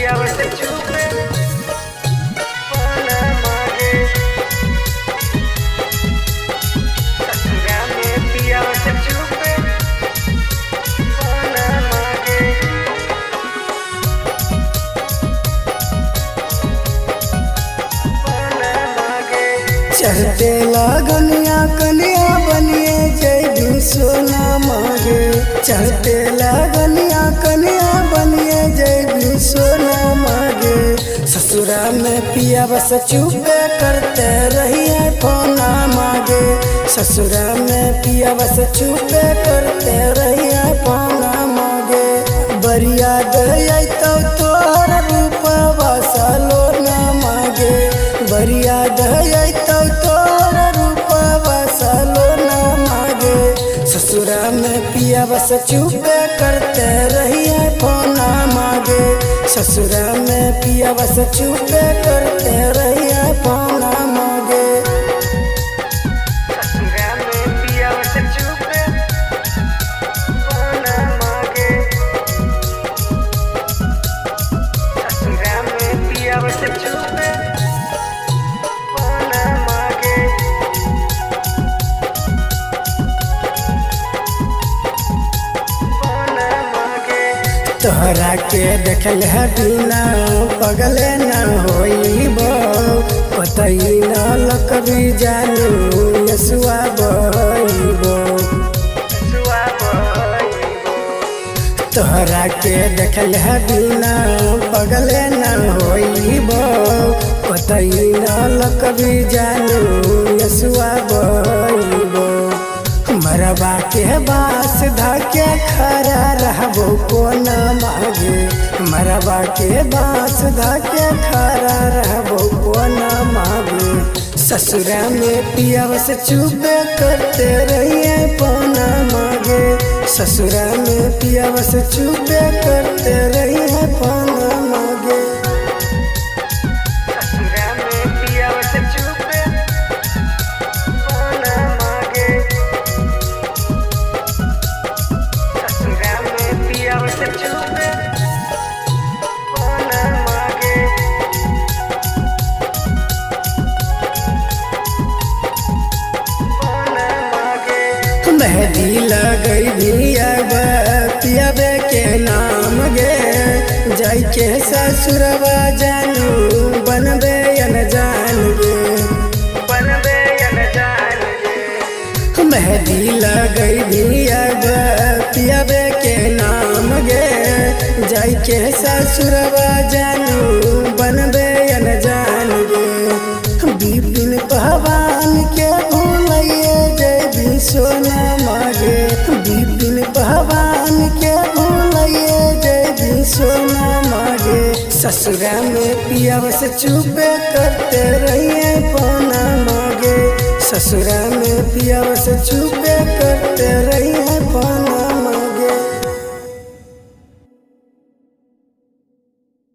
पियावा से छुपे पाना मांगे, ससुरा में पियावा से छुपे पाना मांगे। चढ़ते लागनिया कनिया बनिए जय भी सोना मांगे, चढ़ते लागनिया कनिया बनिए जय भी सोना मांगे। ससुरा में पिया बस चुपे करते रहिए फोना मांगे, ससुरा में पिया बस चुपे करते रहिए फोना मांगे। बरिया दया तो तोहर रूपवा सालो ना मांगे, बरिया दया तो तोहर रूपवा सालो ना मांगे। ससुरा में पिया बस चुपे करते रहिए फोना मांगे, ससुरा में पिया बस चुपे करते रहिए फोना मांगे। ससुरा में पियावा से छुपे पाना मांगे, ससुरा में पियावा से छुपे पाना मांगे। पाना मांगे, तोहरा के देखल है बिना पगले न होइबो, कतई न लकबी जानू यसुआ बइबो। सुआ बइबो, तोहरा के देखल है बिना पगले न होइबो, कतई न लकबी जानू यसुआ बइबो। मरबा के बास धाके खड़ा रहबो कोना मांगे, मरबा के बास धाके खड़ा रहबो कोना मांगे। ससुरा में पिया बस चुपे करते रहिए पोना मांगे, ससुरा में पिया बस चुपे करते रहिए पोना मांगे। ससुरा में पियावा से छुपे पाना मांगे, ससुरा में पियावा से छुपे पाना मांगे। पाना मांगे, मेहंदी लगई भिया पियाबे के नाम गे, जाई के ससुरवा जानू बनबे अनजान गे। बनबे अनजान गे, मेहंदी लगई भिया पियाबे के नाम गे, जाई के ससुरवा जानू बनबे अनजान गे। बिपिन पहवान के भूलैया जय भी सोना मांगे, बिपिन पहवान के भूलैया जय भी सोना मांगे। ससुरा में पिया बस चुपे करते रहिए फोना मांगे, ससुरा में पिया बस चुपे करते रहिए फोना